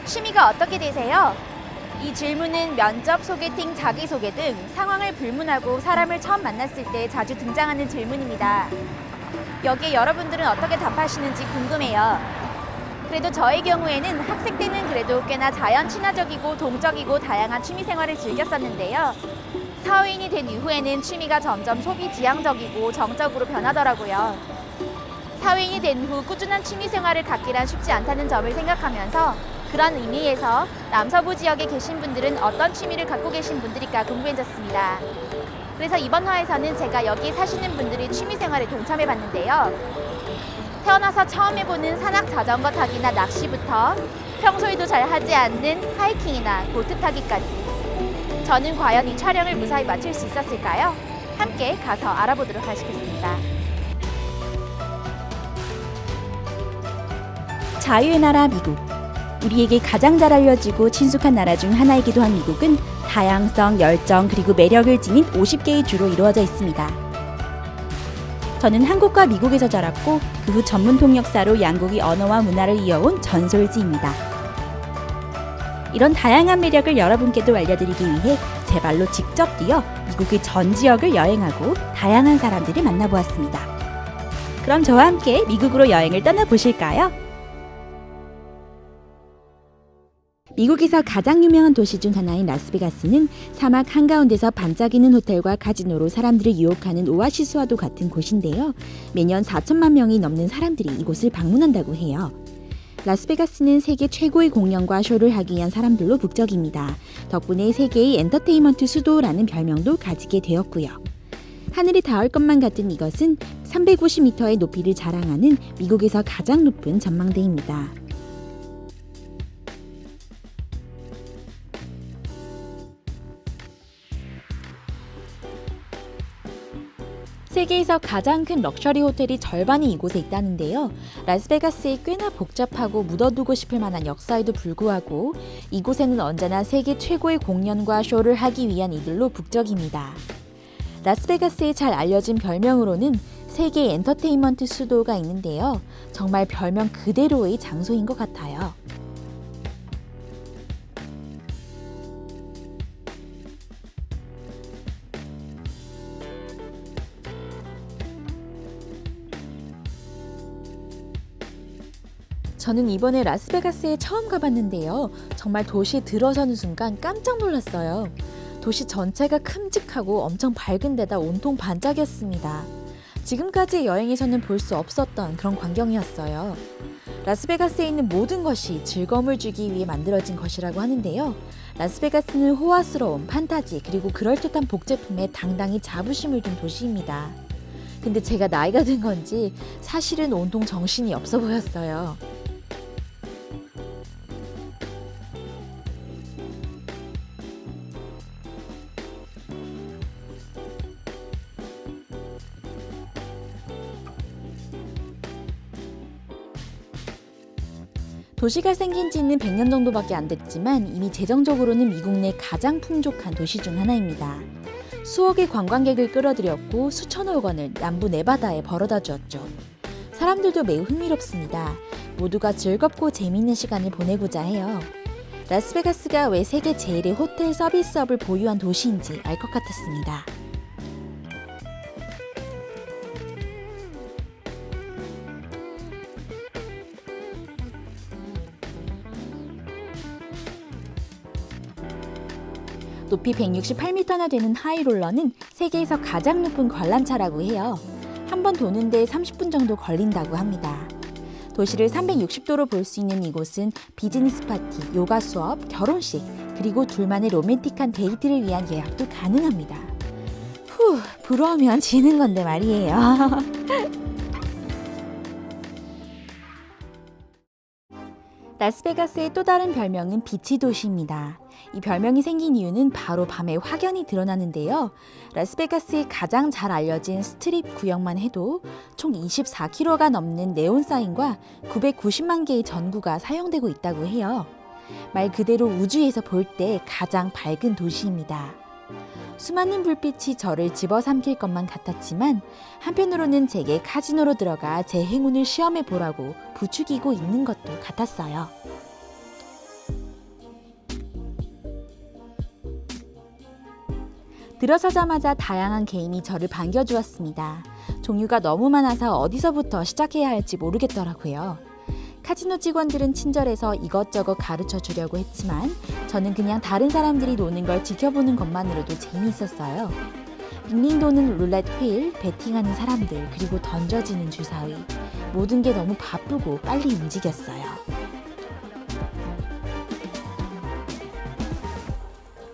취미가 어떻게 되세요? 이 질문은 면접, 소개팅, 자기소개 등 상황을 불문하고 사람을 처음 만났을 때 자주 등장하는 질문입니다. 여기에 여러분들은 어떻게 답하시는지 궁금해요. 그래도 저의 경우에는 학생 때는 그래도 꽤나 자연 친화적이고 동적이고 다양한 취미 생활을 즐겼었는데요. 사회인이 된 이후에는 취미가 점점 소비 지향적이고 정적으로 변하더라고요. 사회인이 된 후 꾸준한 취미 생활을 갖기란 쉽지 않다는 점을 생각하면서 그런 의미에서 남서부 지역에 계신 분들은 어떤 취미를 갖고 계신 분들일까 궁금해졌습니다. 그래서 이번 화에서는 제가 여기 사시는 분들의 취미 생활에 동참해 봤는데요. 태어나서 처음 해보는 산악 자전거 타기나 낚시부터 평소에도 잘 하지 않는 하이킹이나 보트 타기까지. 저는 과연 이 촬영을 무사히 마칠 수 있었을까요? 함께 가서 알아보도록 하시겠습니다. 자유의 나라 미국. 우리에게 가장 잘 알려지고 친숙한 나라 중 하나이기도 한 미국은 다양성, 열정, 그리고 매력을 지닌 50개의 주로 이루어져 있습니다. 저는 한국과 미국에서 자랐고 그 후 전문 통역사로 양국의 언어와 문화를 이어온 전솔지입니다. 이런 다양한 매력을 여러분께도 알려드리기 위해 제 발로 직접 뛰어 미국의 전 지역을 여행하고 다양한 사람들을 만나보았습니다. 그럼 저와 함께 미국으로 여행을 떠나보실까요? 미국에서 가장 유명한 도시 중 하나인 라스베가스는 사막 한가운데서 반짝이는 호텔과 카지노로 사람들을 유혹하는 오아시스와도 같은 곳인데요. 매년 4천만 명이 넘는 사람들이 이곳을 방문한다고 해요. 라스베가스는 세계 최고의 공연과 쇼를 하기 위한 사람들로 북적입니다. 덕분에 세계의 엔터테인먼트 수도라는 별명도 가지게 되었고요. 하늘이 닿을 것만 같은 이것은 350m의 높이를 자랑하는 미국에서 가장 높은 전망대입니다. 세계에서 가장 큰 럭셔리 호텔이 절반이 이곳에 있다는데요. 라스베가스에 꽤나 복잡하고 묻어두고 싶을 만한 역사에도 불구하고 이곳에는 언제나 세계 최고의 공연과 쇼를 하기 위한 이들로 북적입니다. 라스베가스의 잘 알려진 별명으로는 세계 엔터테인먼트 수도가 있는데요. 정말 별명 그대로의 장소인 것 같아요. 저는 이번에 라스베가스에 처음 가봤는데요. 정말 도시에 들어서는 순간 깜짝 놀랐어요. 도시 전체가 큼직하고 엄청 밝은 데다 온통 반짝였습니다. 지금까지의 여행에서는 볼 수 없었던 그런 광경이었어요. 라스베가스에 있는 모든 것이 즐거움을 주기 위해 만들어진 것이라고 하는데요. 라스베가스는 호화스러움, 판타지, 그리고 그럴듯한 복제품에 당당히 자부심을 둔 도시입니다. 근데 제가 나이가 든 건지 사실은 온통 정신이 없어 보였어요. 도시가 생긴 지는 100년 정도밖에 안 됐지만 이미 재정적으로는 미국 내 가장 풍족한 도시 중 하나입니다. 수억의 관광객을 끌어들였고 수천억 원을 남부 네바다에 벌어다 주었죠. 사람들도 매우 흥미롭습니다. 모두가 즐겁고 재미있는 시간을 보내고자 해요. 라스베가스가 왜 세계 제일의 호텔 서비스업을 보유한 도시인지 알 것 같았습니다. 높이 168m나 되는 하이롤러는 세계에서 가장 높은 관람차라고 해요. 한 번 도는데 30분 정도 걸린다고 합니다. 도시를 360도로 볼 수 있는 이곳은 비즈니스 파티, 요가 수업, 결혼식, 그리고 둘만의 로맨틱한 데이트를 위한 예약도 가능합니다. 부러우면 지는 건데 말이에요. 라스베가스의 또 다른 별명은 빛의 도시입니다. 이 별명이 생긴 이유는 바로 밤에 확연히 드러나는데요. 라스베가스의 가장 잘 알려진 스트립 구역만 해도 총 24km가 넘는 네온 사인과 990만 개의 전구가 사용되고 있다고 해요. 말 그대로 우주에서 볼 때 가장 밝은 도시입니다. 수많은 불빛이 저를 집어삼킬 것만 같았지만 한편으로는 제게 카지노로 들어가 제 행운을 시험해 보라고 부추기고 있는 것도 같았어요. 들어서자마자 다양한 게임이 저를 반겨주었습니다. 종류가 너무 많아서 어디서부터 시작해야 할지 모르겠더라고요. 카지노 직원들은 친절해서 이것저것 가르쳐 주려고 했지만 저는 그냥 다른 사람들이 노는 걸 지켜보는 것만으로도 재미있었어요. 빙빙도는 룰렛 휠, 베팅하는 사람들, 그리고 던져지는 주사위. 모든 게 너무 바쁘고 빨리 움직였어요.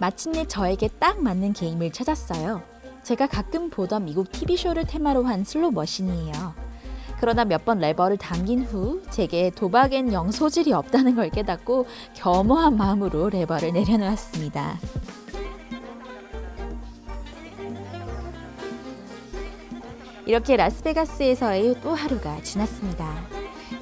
마침내 저에게 딱 맞는 게임을 찾았어요. 제가 가끔 보던 미국 TV쇼를 테마로 한 슬롯 머신이에요. 그러나 몇 번 레버를 당긴 후 제게 도박엔 영 소질이 없다는 걸 깨닫고 겸허한 마음으로 레버를 내려놓았습니다. 이렇게 라스베가스에서의 또 하루가 지났습니다.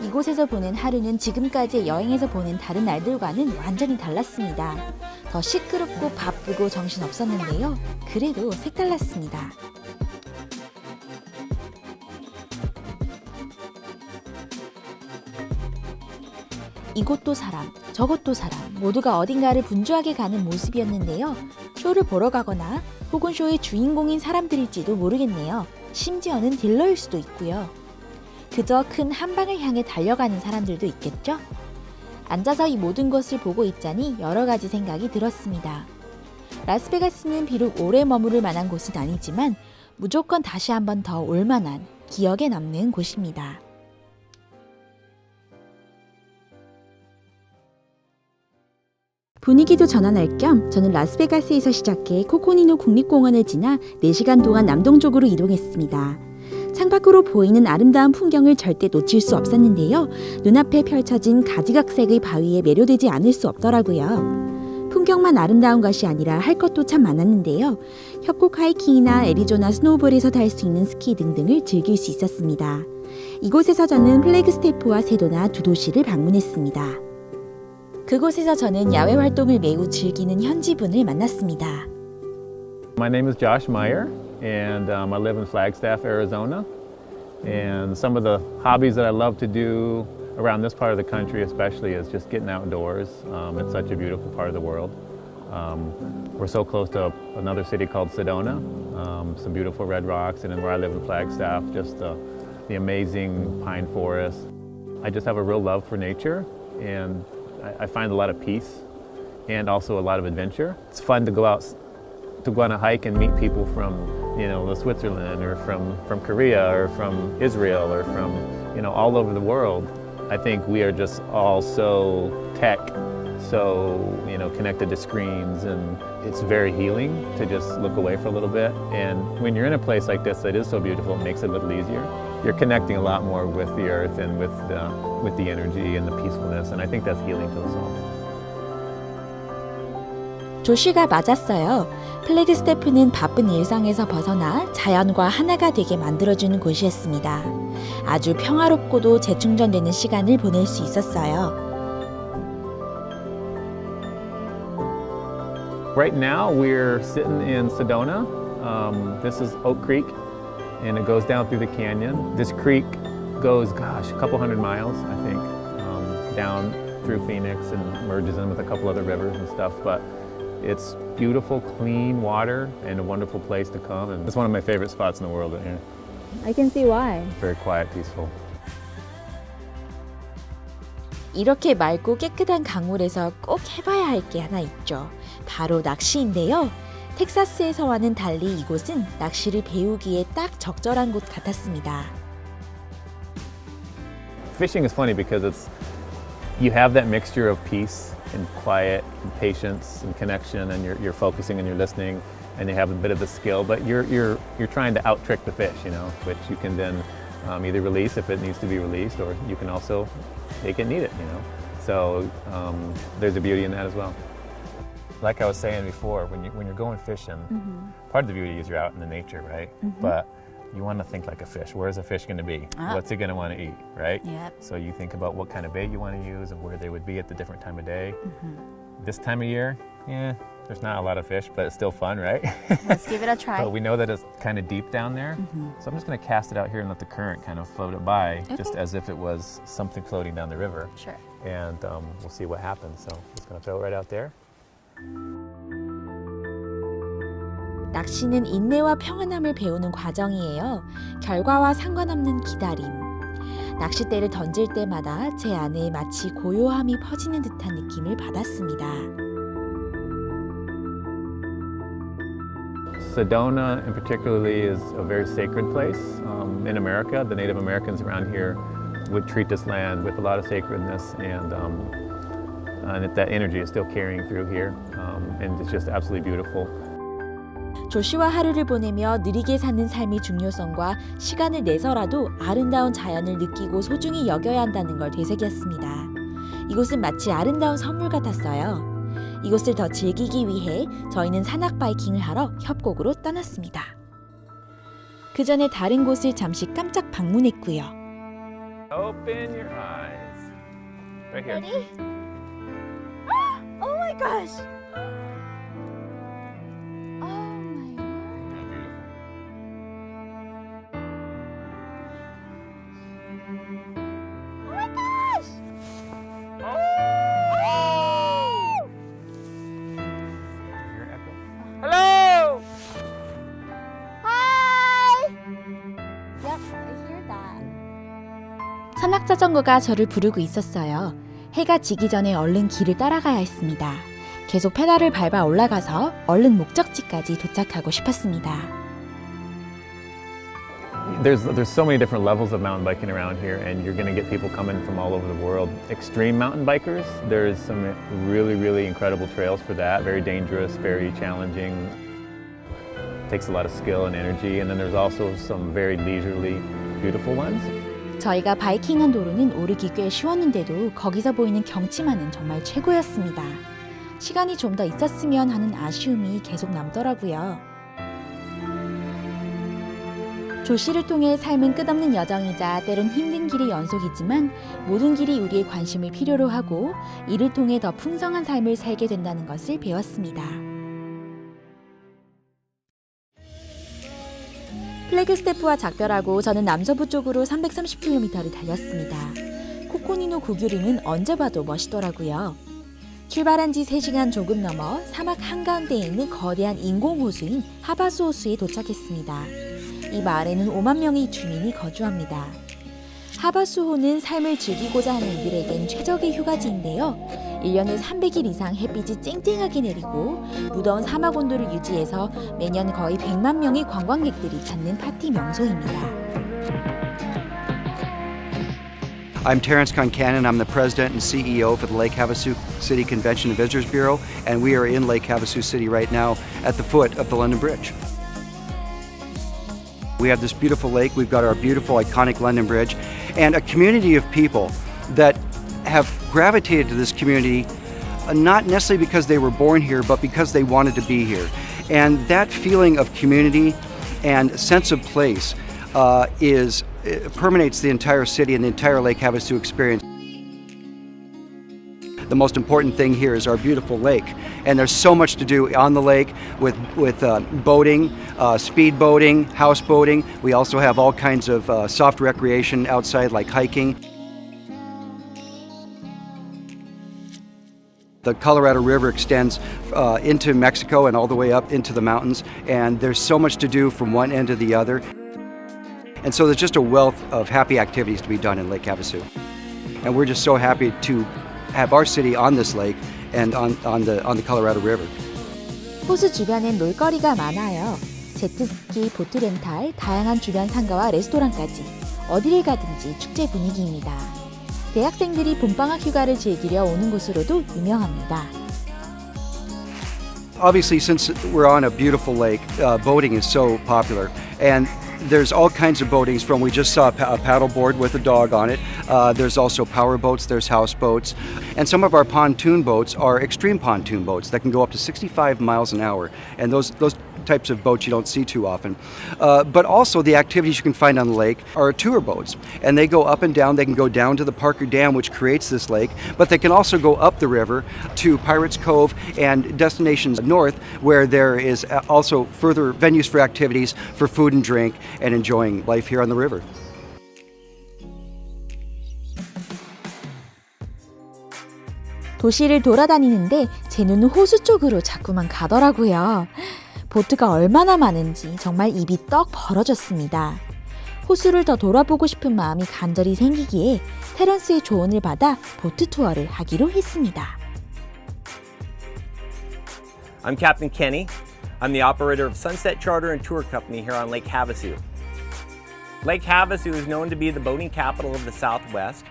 이곳에서 보낸 하루는 지금까지 여행에서 보낸 다른 날들과는 완전히 달랐습니다. 더 시끄럽고 바쁘고 정신없었는데요. 그래도 색달랐습니다. 이곳도 사람, 저곳도 사람, 모두가 어딘가를 분주하게 가는 모습이었는데요. 쇼를 보러 가거나 혹은 쇼의 주인공인 사람들일지도 모르겠네요. 심지어는 딜러일 수도 있고요. 그저 큰 한방을 향해 달려가는 사람들도 있겠죠? 앉아서 이 모든 것을 보고 있자니 여러 가지 생각이 들었습니다. 라스베가스는 비록 오래 머무를 만한 곳은 아니지만 무조건 다시 한 번 더 올 만한 기억에 남는 곳입니다. 분위기도 전환할 겸 저는 라스베가스에서 시작해 코코니노 국립공원을 지나 4시간 동안 남동쪽으로 이동했습니다. 창밖으로 보이는 아름다운 풍경을 절대 놓칠 수 없었는데요. 눈앞에 펼쳐진 가지각색의 바위에 매료되지 않을 수 없더라고요. 풍경만 아름다운 것이 아니라 할 것도 참 많았는데요. 협곡 하이킹이나 애리조나 스노우볼에서 탈 수 있는 스키 등등을 즐길 수 있었습니다. 이곳에서 저는 플래그스테프와 세도나 두 도시를 방문했습니다. 그곳에서 저는 야외 활동을 매우 즐기는 현지분을 만났습니다. My name is Josh Meyer, and I live in Flagstaff, Arizona. And some of the hobbies that I love to do around this part of the country especially is just getting outdoors. It's such a beautiful part of the world. We're so close to another city called Sedona, some beautiful red rocks, and then where I live in Flagstaff, just the amazing pine forest. I just have a real love for nature, and I find a lot of peace and also a lot of adventure. It's fun to go on a hike and meet people from, Switzerland or from Korea or from Israel or from, all over the world. I think we are just all so tech, so, connected to screens, and it's very healing to just look away for a little bit. And when you're in a place like this that is so beautiful, it makes it a little easier. You're connecting a lot more with the earth and with the energy and the peacefulness, and I think that's healing to us all. 조시가 맞았어요. 플래그스테프는 바쁜 일상에서 벗어나 자연과 하나가 되게 만들어주는 곳이었습니다. 아주 평화롭고도 재충전되는 시간을 보낼 수 있었어요. Right now we're sitting in Sedona. This is Oak Creek, and it goes down through the canyon. This creek goes, a couple hundred miles, I think, down through Phoenix and merges in with a couple other rivers and stuff. But it's beautiful, clean water and a wonderful place to come. And it's one of my favorite spots in the world right here. I can see why. Very quiet, peaceful. 이렇게 맑고 깨끗한 강물에서 꼭 해봐야 할 게 하나 있죠. 바로 낚시인데요. 텍사스에서와는 달리 이곳은 낚시를 배우기에 딱 적절한 곳 같았습니다. Fishing is funny because you have that mixture of peace and quiet and patience and connection, and you're focusing and you're listening, and you have a bit of the skill, but you're trying to out trick the fish, which you can then either release if it needs to be released, or you can also make it need it, So there's a beauty in that as well. Like I was saying before, when you're going fishing, part of the beauty is you're out in the nature, right? But you want to think like a fish. Where's a fish going to be? What's it going to want to eat, right? Yep. So you think about what kind of bait you want to use and where they would be at the different time of day. This time of year, there's not a lot of fish, but it's still fun, right? Let's give it a try. But we know that it's kind of deep down there. So I'm just going to cast it out here and let the current kind of float it by, just as if it was something floating down the river. Sure. And we'll see what happens. So I'm just going to throw it right out there. 낚시는 인내와 평안함을 배우는 과정이에요. 결과와 상관없는 기다림. 낚싯대를 던질 때마다 제 안에 마치 고요함이 퍼지는 듯한 느낌을 받았습니다. Sedona, in particularly, is a very sacred place in America. The Native Americans around here would treat this land with a lot of sacredness, and that energy is still carrying through here, and it's just absolutely beautiful. 조시와 하루를 보내며 느리게 사는 삶의 중요성과 시간을 내서라도 아름다운 자연을 느끼고 소중히 여겨야 한다는 걸 되새겼습니다. 이곳은 마치 아름다운 선물 같았어요. 이곳을 더 즐기기 위해 저희는 산악 바이킹을 하러 협곡으로 떠났습니다. 그 전에 다른 곳을 잠시 깜짝 방문했고요. Open your eyes. Right here. Ready? Oh my gosh! Oh my word. Oh my gosh! Your echo. Hello. Hi! Yep, I hear that. 산악 자전거가 저를 부르고 있었어요. 해가 지기 전에 얼른 길을 따라가야 했습니다. 계속 페달을 밟아 올라가서 얼른 목적지까지 도착하고 싶었습니다. There's so many different levels of mountain biking around here, and you're going to get people coming from all over the world. Extreme mountain bikers, there's some really incredible trails for that. Very dangerous, very challenging. Takes a lot of skill and energy. And then there's also some very leisurely, beautiful ones. 저희가 바이킹한 도로는 오르기 꽤 쉬웠는데도 거기서 보이는 경치만은 정말 최고였습니다. 시간이 좀 더 있었으면 하는 아쉬움이 계속 남더라고요. 조시를 통해 삶은 끝없는 여정이자 때론 힘든 길의 연속이지만 모든 길이 우리의 관심을 필요로 하고 이를 통해 더 풍성한 삶을 살게 된다는 것을 배웠습니다. 플래그스태프와 작별하고 저는 남서부 쪽으로 330km를 달렸습니다. 코코니노 구규리는 언제 봐도 멋있더라고요. 출발한 지 3시간 조금 넘어 사막 한가운데에 있는 거대한 인공호수인 하바수 호수에 도착했습니다. 이 마을에는 5만 명의 주민이 거주합니다. 하바수호는 삶을 즐기고자 하는 이들에겐 최적의 휴가지인데요. 1년에 300일 이상 햇빛이 쨍쨍하게 내리고 무더운 사막 온도를 유지해서 매년 거의 100만 명의 관광객들이 찾는 파티 명소입니다. I'm Terrence Concanon. I'm the president and CEO for the Lake Havasu City Convention and Visitors Bureau, and we are in Lake Havasu City right now at the foot of the London Bridge. We have this beautiful lake, we've got our beautiful iconic London Bridge, and a community of people that have gravitated to this community, not necessarily because they were born here, but because they wanted to be here. And that feeling of community and sense of place permeates the entire city and the entire Lake Havasu experience. The most important thing here is our beautiful lake, and there's so much to do on the lake with boating, speed boating, houseboating. We also have all kinds of soft recreation outside like hiking. The Colorado River extends into Mexico and all the way up into the mountains, and there's so much to do from one end to the other. And so there's just a wealth of happy activities to be done in Lake Havasu. And we're just so happy to have our city on this lake and on the Colorado River. 호수 주변엔 놀거리가 많아요. 제트스키, 보트 렌탈, 다양한 주변 상가와 레스토랑까지 어디를 가든지 축제 분위기입니다. 대학생들이 봄방학 휴가를 즐기려 오는 곳으로도 유명합니다. Obviously, since we're on a beautiful lake, boating is so popular, and there's all kinds of boatings from, we just saw a paddleboard with a dog on it. There's also power boats, there's houseboats. And some of our pontoon boats are extreme pontoon boats that can go up to 65 miles an hour. And those types of boats you don't see too often. But also the activities you can find on the lake are tour boats. And they go up and down. They can go down to the Parker Dam, which creates this lake. But they can also go up the river to Pirates Cove and destinations north, where there is also further venues for activities for food and drink and enjoying life here on the river. 도시를 돌아다니는데 제 눈은 호수 쪽으로 자꾸만 가더라고요. 보트가 얼마나 많은지 정말 입이 떡 벌어졌습니다. 호수를 더 돌아보고 싶은 마음이 간절히 생기기에 테런스의 조언을 받아 보트 투어를 하기로 했습니다. I'm Captain Kenny. I'm the operator of Sunset Charter and Tour Company here on Lake Havasu. Lake Havasu is known to be the boating capital of the Southwest.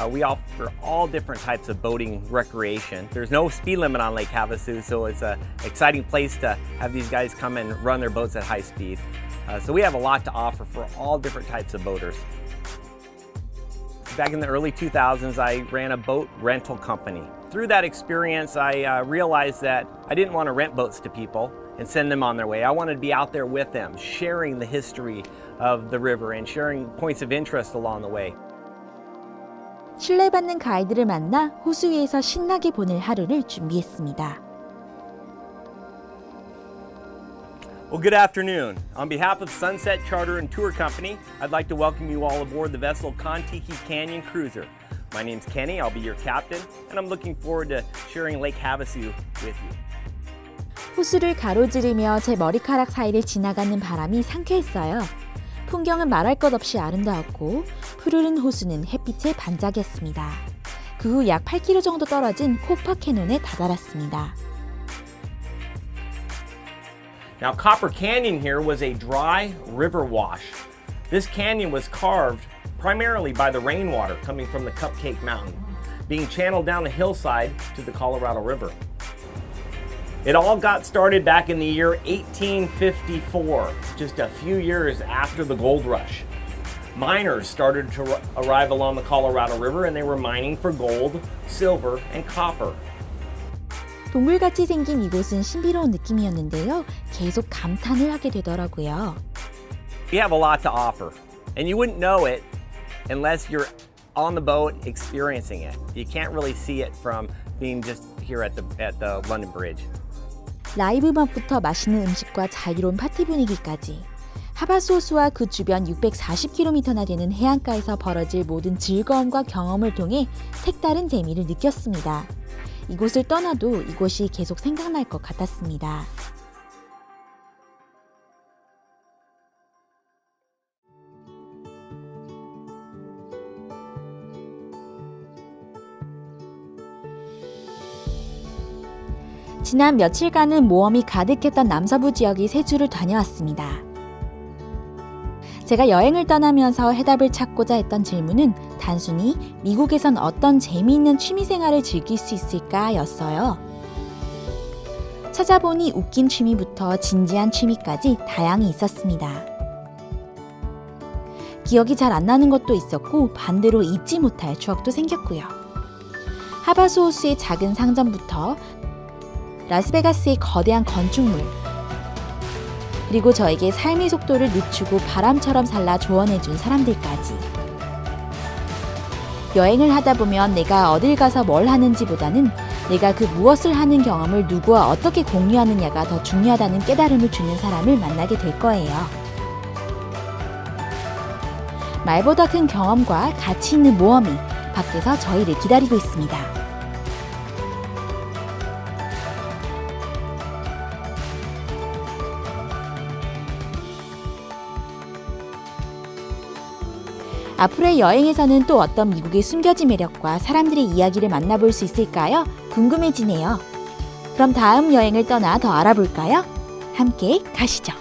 We offer all different types of boating recreation. There's no speed limit on Lake Havasu, so it's an exciting place to have these guys come and run their boats at high speed. So we have a lot to offer for all different types of boaters. Back in the early 2000s, I ran a boat rental company. Through that experience, I realized that I didn't want to rent boats to people and send them on their way. I wanted to be out there with them, sharing the history of the river and sharing points of interest along the way. 신뢰받는 가이드를 만나 호수 위에서 신나게 보낼 하루를 준비했습니다. Well, good afternoon. On behalf of Sunset Charter and Tour Company, I'd like to welcome you all aboard the vessel Contiki Canyon Cruiser. My name's Kenny, I'll be your captain, and I'm looking forward to sharing Lake Havasu with you. 호수를 가로지르며 제 머리카락 사이를 지나가는 바람이 상쾌했어요. 풍경은 말할 것 없이 아름다웠고 푸르른 호수는 햇빛에 반짝였습니다. 그 후 약 8km 정도 떨어진 코파 캐논에 다다랐습니다. Now, Copper Canyon here was a dry river wash. This canyon was carved primarily by the rainwater coming from the Cupcake Mountain, being channeled down the hillside to the Colorado River. It all got started back in the year 1854, just a few years after the gold rush. Miners started to arrive along the Colorado River and they were mining for gold, silver, and copper. 동굴같이 생긴 이곳은 신비로운 느낌이었는데요. 계속 감탄을 하게 되더라고요. We have a lot to offer, and you wouldn't know it unless you're on the boat experiencing it. You can't really see it from being just here at the London Bridge. 라이브 음악부터 맛있는 음식과 자유로운 파티 분위기까지 하바스 호수와 그 주변 640km나 되는 해안가에서 벌어질 모든 즐거움과 경험을 통해 색다른 재미를 느꼈습니다. 이곳을 떠나도 이곳이 계속 생각날 것 같았습니다. 지난 며칠간은 모험이 가득했던 남서부 지역의 세 주를 다녀왔습니다. 제가 여행을 떠나면서 해답을 찾고자 했던 질문은 단순히 미국에선 어떤 재미있는 취미생활을 즐길 수 있을까 였어요. 찾아보니 웃긴 취미부터 진지한 취미까지 다양히 있었습니다. 기억이 잘 안 나는 것도 있었고 반대로 잊지 못할 추억도 생겼고요. 하바스 호수의 작은 상점부터 라스베가스의 거대한 건축물, 그리고 저에게 삶의 속도를 늦추고 바람처럼 살라 조언해준 사람들까지. 여행을 하다 보면 내가 어딜 가서 뭘 하는지보다는 내가 그 무엇을 하는 경험을 누구와 어떻게 공유하느냐가 더 중요하다는 깨달음을 주는 사람을 만나게 될 거예요. 말보다 큰 경험과 가치 있는 모험이 밖에서 저희를 기다리고 있습니다. 앞으로의 여행에서는 또 어떤 미국의 숨겨진 매력과 사람들의 이야기를 만나볼 수 있을까요? 궁금해지네요. 그럼 다음 여행을 떠나 더 알아볼까요? 함께 가시죠.